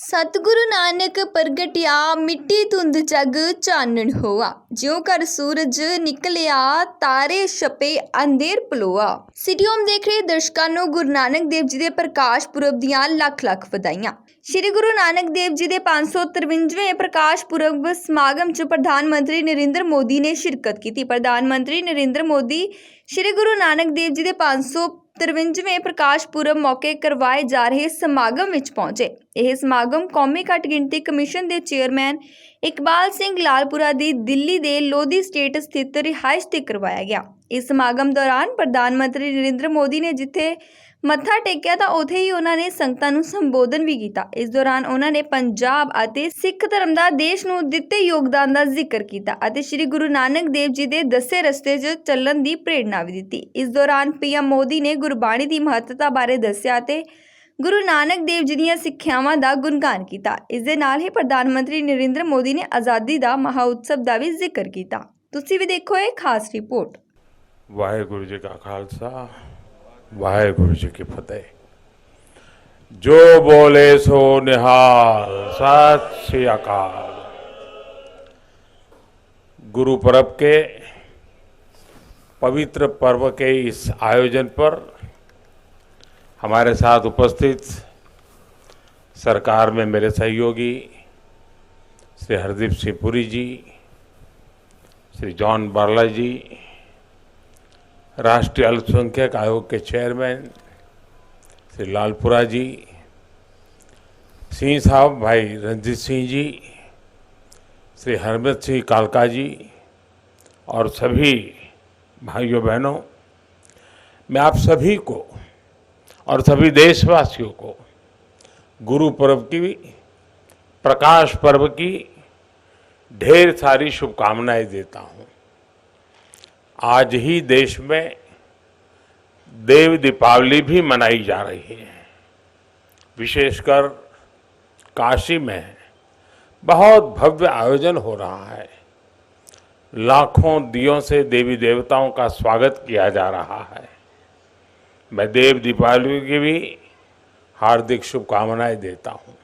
सतगुरु नानक प्रगटिया मिट्टी धुंद जग चानन होआ ज्यों कर सूरज निकलिया तारे छपे अंधेर पलोआ। सिटी होम देख रहे दर्शकों ਨੂੰ गुरु नानक देव जी के प्रकाश पुरब ਦੀਆਂ ਲੱਖ ਵਧਾਈਆਂ। श्री गुरु नानक देव जी के 553वें प्रकाश पुरब समागम च प्रधानमंत्री नरेंद्र मोदी ने शिरकत की। प्रधानमंत्री नरेंद्र मोदी श्री गुरु नानक देव जी के 553वें प्रकाश पुरब मौके करवाए जा रहे समागम विच पहुंचे। यह समागम कौमी घट गिनती कमीशन के चेयरमैन इकबाल सिंह लालपुरा की दिल्ली के लोधी स्टेट स्थित रिहाइश से करवाया गया। इस समागम दौरान प्रधानमंत्री नरेंद्र मोदी ने जिथे मत्था टेकिया तो उत्थे ही उन्होंने संगतां नूं संबोधन भी किया। इस दौरान उन्होंने पंजाब अते सिख धर्म का देश नूं दिते योगदान का जिक्र किया अते श्री गुरु नानक देव जी के दसे रस्ते च चलण की प्रेरणा भी दी। इस दौरान पीएम मोदी ने गुरबाणी की महत्ता बारे दस्सिया ते गुरु नानक देव जी ਦੀਆਂ ਸਿੱਖਿਆਵਾਂ ਦਾ ਗੁਣਗਾਨ ਕੀਤਾ। ਇਸ ਦੇ ਨਾਲ ਹੀ ਪ੍ਰਧਾਨਮੰਤਰੀ ਨਰਿੰਦਰ ਮੋਦੀ ਨੇ ਆਜ਼ਾਦੀ ਦਾ ਮਹਾਉਤਸਵ ਦਾ ਵੀ ਜ਼ਿਕਰ ਕੀਤਾ। ਤੁਸੀਂ ਵੀ ਦੇਖੋ ਇਹ ਖਾਸ ਰਿਪੋर्ट। वाहेगुरु जी का खालसा वाहेगुरु जी की फतेह। जो बोले सो निहाल सत श्री अकाल। गुरु पर्व के पवित्र पर्व के इस आयोजन पर हमारे साथ उपस्थित सरकार में मेरे सहयोगी श्री हरदीप सिंह पुरी जी, श्री जॉन बारला जी, राष्ट्रीय अल्पसंख्यक आयोग के चेयरमैन श्री लालपुरा जी, सिंह साहब भाई रंजीत सिंह जी, श्री हरमत सिंह कालका जी और सभी भाइयों बहनों, मैं आप सभी को और सभी देशवासियों को गुरु पर्व की, प्रकाश पर्व की ढेर सारी शुभकामनाएं देता हूं। आज ही देश में देव दीपावली भी मनाई जा रही है। विशेषकर काशी में बहुत भव्य आयोजन हो रहा है। लाखों दियों से देवी देवताओं का स्वागत किया जा रहा है। मैं देव दीपावली की भी हार्दिक शुभकामनाएं देता हूं।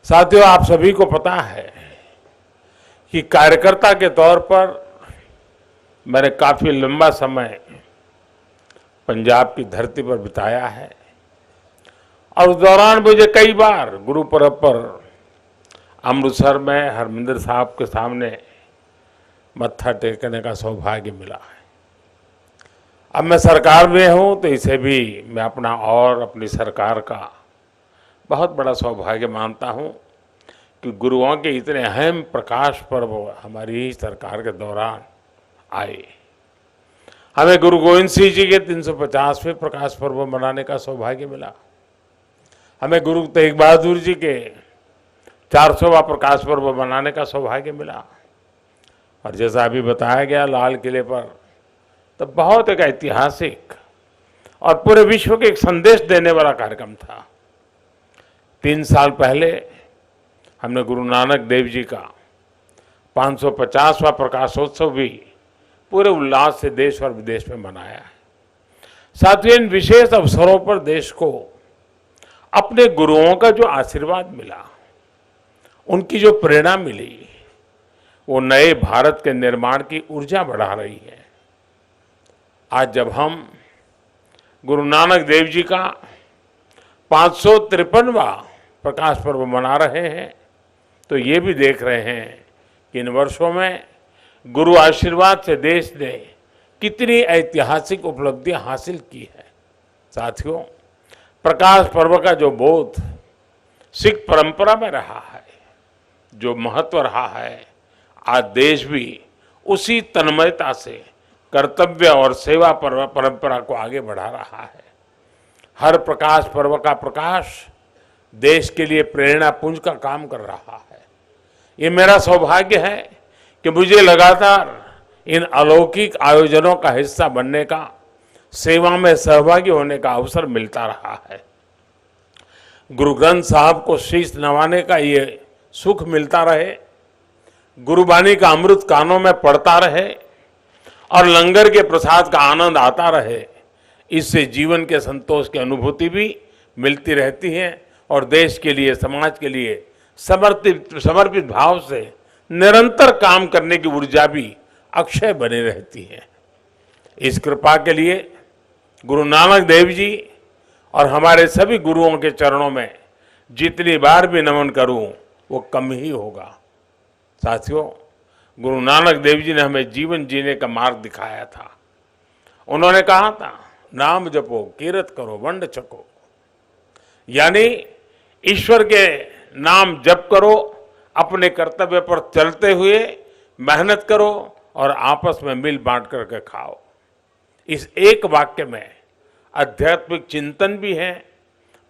साथियों, आप सभी को पता है कि कार्यकर्ता के तौर पर मैंने काफी लंबा समय पंजाब की धरती पर बिताया है और उस दौरान मुझे कई बार गुरु पर्व पर अमृतसर में हरमिंदर साहब के सामने मत्था टेकने का सौभाग्य मिला है। अब मैं सरकार में हूं तो इसे भी मैं अपना और अपनी सरकार का बहुत बड़ा सौभाग्य मानता हूं कि गुरुओं के इतने अहम प्रकाश पर्व हमारी ही सरकार के दौरान आए। हमें गुरु गोविंद सिंह जी के 350वें प्रकाश पर्व मनाने का सौभाग्य मिला। हमें गुरु तेग बहादुर जी के 400वां प्रकाश पर्व मनाने का सौभाग्य मिला। और जैसा अभी बताया गया, लाल किले पर तो बहुत एक ऐतिहासिक और पूरे विश्व के एक संदेश देने वाला कार्यक्रम था। 3 साल पहले हमने गुरु नानक देव जी का 550वां प्रकाशोत्सव भी पूरे उल्लास से देश और विदेश में मनाया है। साथियों, इन विशेष अवसरों पर देश को अपने गुरुओं का जो आशीर्वाद मिला, उनकी जो प्रेरणा मिली, वो नए भारत के निर्माण की ऊर्जा बढ़ा रही है। आज जब हम गुरु नानक देव जी का 553वां प्रकाश पर्व मना रहे हैं तो ये भी देख रहे हैं कि इन वर्षों में गुरु आशीर्वाद से देश ने कितनी ऐतिहासिक उपलब्धियां हासिल की है। साथियों, प्रकाश पर्व का जो बोध सिख परंपरा में रहा है, जो महत्व रहा है, आज देश भी उसी तन्मयता से कर्तव्य और सेवा परंपरा को आगे बढ़ा रहा है। हर प्रकाश पर्व का प्रकाश देश के लिए प्रेरणा पुंज का काम कर रहा है। ये मेरा सौभाग्य है कि मुझे लगातार इन अलौकिक आयोजनों का हिस्सा बनने का, सेवा में सहभागी होने का अवसर मिलता रहा है। गुरु ग्रंथ साहब को शीश नवाने का ये सुख मिलता रहे, गुरुबानी का अमृत कानों में पड़ता रहे और लंगर के प्रसाद का आनंद आता रहे, इससे जीवन के संतोष की अनुभूति भी मिलती रहती है और देश के लिए, समाज के लिए समर्पित भाव से निरंतर काम करने की ऊर्जा भी अक्षय बनी रहती है। इस कृपा के लिए गुरु नानक देव जी और हमारे सभी गुरुओं के चरणों में जितनी बार भी नमन करूं वो कम ही होगा। साथियों, गुरु नानक देव जी ने हमें जीवन जीने का मार्ग दिखाया था। उन्होंने कहा था, नाम जपो, कीरत करो, वंड छको, यानी ईश्वर के नाम जप करो, अपने कर्तव्य पर चलते हुए मेहनत करो और आपस में मिल बांट करके खाओ। इस एक वाक्य में आध्यात्मिक चिंतन भी है,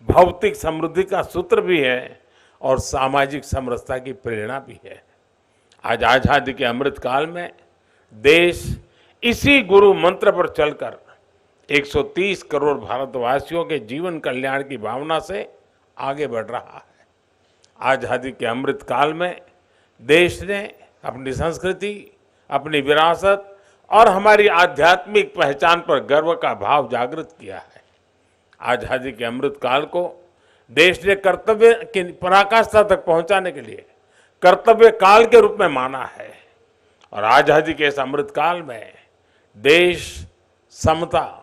भौतिक समृद्धि का सूत्र भी है और सामाजिक समरसता की प्रेरणा भी है। आज आजादी के अमृत काल में देश इसी गुरु मंत्र पर चलकर 130 करोड़ भारतवासियों के जीवन कल्याण की भावना से आगे बढ़ रहा है। आजादी के अमृत काल में देश ने अपनी संस्कृति, अपनी विरासत और हमारी आध्यात्मिक पहचान पर गर्व का भाव जागृत किया है। आजादी के अमृत काल को देश ने कर्तव्य की पराकाष्ठा तक पहुंचाने के लिए कर्तव्य काल के रूप में माना है और आजादी के इस अमृत काल में देश समता,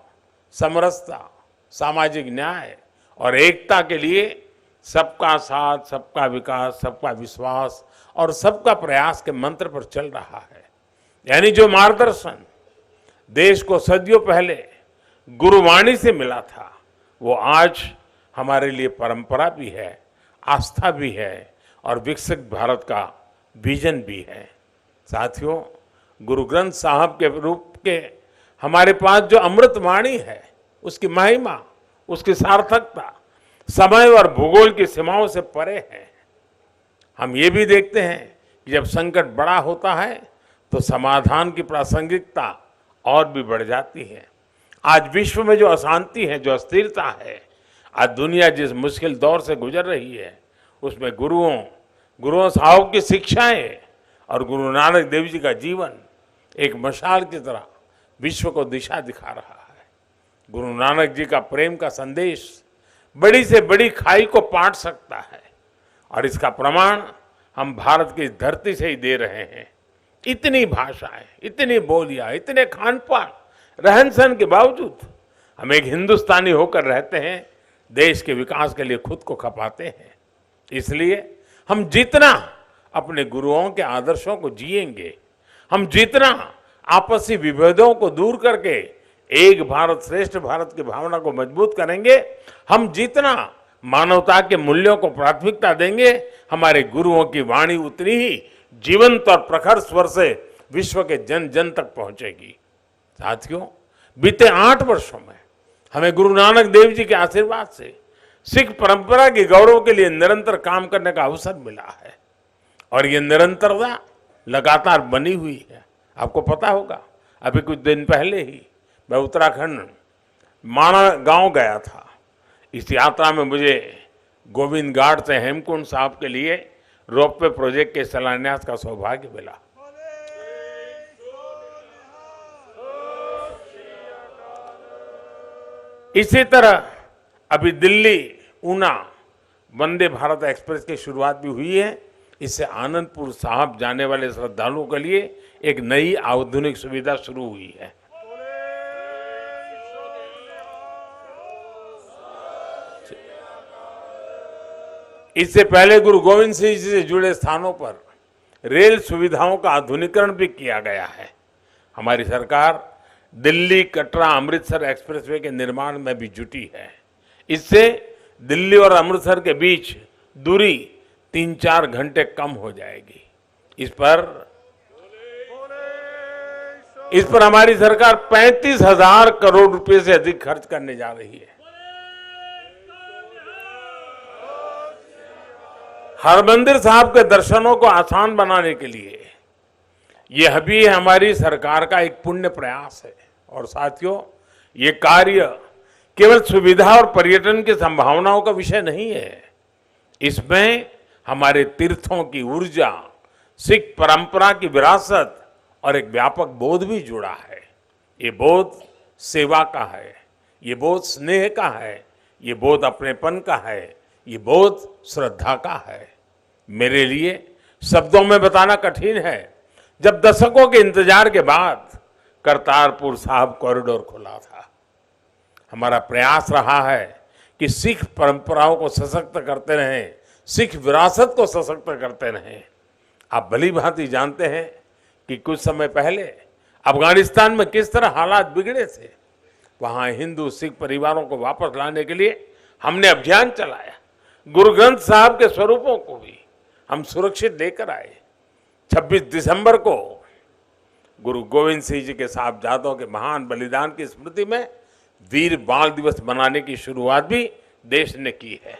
समरसता, सामाजिक न्याय और एकता के लिए सबका साथ, सबका विकास, सबका विश्वास और सबका प्रयास के मंत्र पर चल रहा है। यानी जो मार्गदर्शन देश को सदियों पहले गुरुवाणी से मिला था, वो आज हमारे लिए परंपरा भी है, आस्था भी है और विकसित भारत का विजन भी है। साथियों, गुरु ग्रंथ साहब के रूप के हमारे पास जो अमृत वाणी है, उसकी महिमा, उसकी सार्थकता समय और भूगोल की सीमाओं से परे है। हम ये भी देखते हैं कि जब संकट बड़ा होता है तो समाधान की प्रासंगिकता और भी बढ़ जाती है। आज विश्व में जो अशांति है, जो अस्थिरता है, आज दुनिया जिस मुश्किल दौर से गुजर रही है, उसमें गुरुओं साहब की शिक्षाएं और गुरु नानक देव जी का जीवन एक मशाल की तरह विश्व को दिशा दिखा रहा है। गुरु नानक जी का प्रेम का संदेश बड़ी से बड़ी खाई को पाट सकता है और इसका प्रमाण हम भारत की धरती से ही दे रहे हैं। इतनी भाषाएं, इतनी बोलियां, इतने खान पान, रहन सहन के बावजूद हम एक हिंदुस्तानी होकर रहते हैं, देश के विकास के लिए खुद को खपाते हैं। इसलिए हम जितना अपने गुरुओं के आदर्शों को जिएंगे, हम जितना आपसी विभेदों को दूर करके एक भारत श्रेष्ठ भारत की भावना को मजबूत करेंगे, हम जितना मानवता के मूल्यों को प्राथमिकता देंगे, हमारे गुरुओं की वाणी उतनी ही जीवंत और प्रखर स्वर से विश्व के जन जन तक पहुंचेगी। साथियों, बीते 8 वर्षों में हमें गुरु नानक देव जी के आशीर्वाद से सिख परंपरा के गौरव के लिए निरंतर काम करने का अवसर मिला है और ये निरंतरता लगातार बनी हुई है। आपको पता होगा, अभी कुछ दिन पहले ही मैं उत्तराखंड माणा गांव गया था। इस यात्रा में मुझे गोविंद घाट से हेमकुंड साहब के लिए रोपवे प्रोजेक्ट के शिलान्यास का सौभाग्य मिला। इसी तरह अभी दिल्ली ऊना वंदे भारत एक्सप्रेस की शुरुआत भी हुई है। इससे आनंदपुर साहब जाने वाले श्रद्धालुओं के लिए एक नई आधुनिक सुविधा शुरू हुई है। इससे पहले गुरु गोविंद सिंह जी से जुड़े स्थानों पर रेल सुविधाओं का आधुनिकीकरण भी किया गया है। हमारी सरकार दिल्ली कटरा अमृतसर एक्सप्रेसवे के निर्माण में भी जुटी है। इससे दिल्ली और अमृतसर के बीच दूरी 3-4 घंटे कम हो जाएगी। इस पर हमारी सरकार 35,000 करोड़ रुपए से अधिक खर्च करने जा रही है। हरमंदिर साहब के दर्शनों को आसान बनाने के लिए यह भी हमारी सरकार का एक पुण्य प्रयास है। और साथियों, ये कार्य केवल सुविधा और पर्यटन की संभावनाओं का विषय नहीं है, इसमें हमारे तीर्थों की ऊर्जा, सिख परंपरा की विरासत और एक व्यापक बोध भी जुड़ा है। ये बोध सेवा का है, ये बोध स्नेह का है, ये बोध अपनेपन का है, ये बहुत श्रद्धा का है। मेरे लिए शब्दों में बताना कठिन है। जब दशकों के इंतजार के बाद करतारपुर साहिब कॉरिडोर खुला था, हमारा प्रयास रहा है कि सिख परंपराओं को सशक्त करते रहें, सिख विरासत को सशक्त करते रहें। आप भली भांति जानते हैं कि कुछ समय पहले अफगानिस्तान में किस तरह हालात बिगड़े थे। वहां हिंदू सिख परिवारों को वापस लाने के लिए हमने अभियान चलाया। गुरु ग्रंथ साहब के स्वरूपों को भी हम सुरक्षित लेकर आए। 26 दिसंबर को गुरु गोविंद सिंह जी के साहबजादों के महान बलिदान की स्मृति में वीर बाल दिवस मनाने की शुरुआत भी देश ने की है।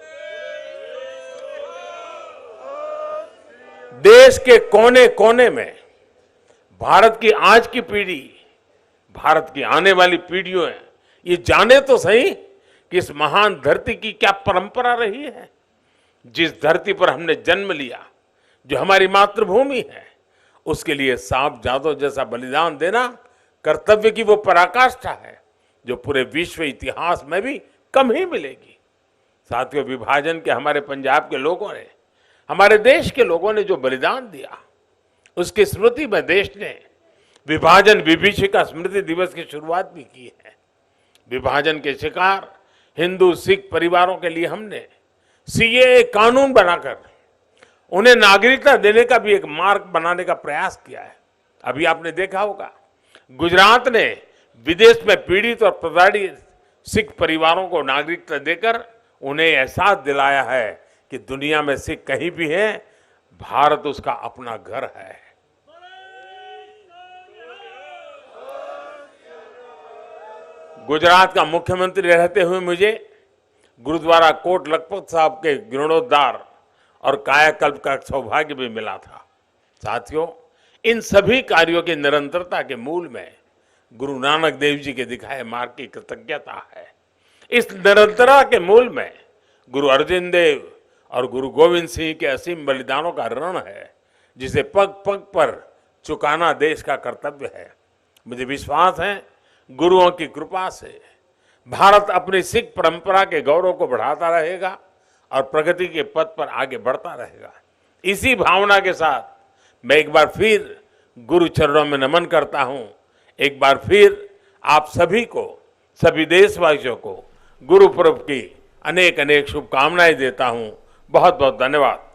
देश के कोने कोने में भारत की आज की पीढ़ी, भारत की आने वाली पीढ़ियों ये जाने तो सही कि इस महान धरती की क्या परंपरा रही है। जिस धरती पर हमने जन्म लिया, जो हमारी मातृभूमि है, उसके लिए साहबजादों जैसा बलिदान देना कर्तव्य की वो पराकाष्ठा है जो पूरे विश्व इतिहास में भी कम ही मिलेगी। साथियों, विभाजन के हमारे पंजाब के लोगों ने, हमारे देश के लोगों ने जो बलिदान दिया, उसकी स्मृति में देश ने विभाजन विभीषिका स्मृति दिवस की शुरुआत भी की है। विभाजन के शिकार हिंदू सिख परिवारों के लिए हमने सीएए कानून बनाकर उन्हें नागरिकता देने का भी एक मार्ग बनाने का प्रयास किया है। अभी आपने देखा होगा, गुजरात ने विदेश में पीड़ित और प्रताड़ित सिख परिवारों को नागरिकता देकर उन्हें एहसास दिलाया है कि दुनिया में सिख कहीं भी हैं, भारत उसका अपना घर है। गुजरात का मुख्यमंत्री रहते हुए मुझे गुरुद्वारा कोट लखपत साहब के जीर्णोद्धार और कायाकल्प का सौभाग्य भी मिला था। साथियों, इन सभी कार्यों की निरंतरता के मूल में गुरु नानक देव जी के दिखाए मार्ग की कृतज्ञता है। इस निरंतरता के मूल में गुरु अर्जुन देव और गुरु गोविंद सिंह के असीम बलिदानों का ऋण है, जिसे पग पग पर चुकाना देश का कर्तव्य है। मुझे विश्वास है गुरुओं की कृपा से भारत अपनी सिख परंपरा के गौरव को बढ़ाता रहेगा और प्रगति के पथ पर आगे बढ़ता रहेगा। इसी भावना के साथ मैं एक बार फिर गुरु चरणों में नमन करता हूं। एक बार फिर आप सभी को, सभी देशवासियों को गुरु पर्व की अनेक अनेक शुभकामनाएं देता हूं। बहुत बहुत धन्यवाद।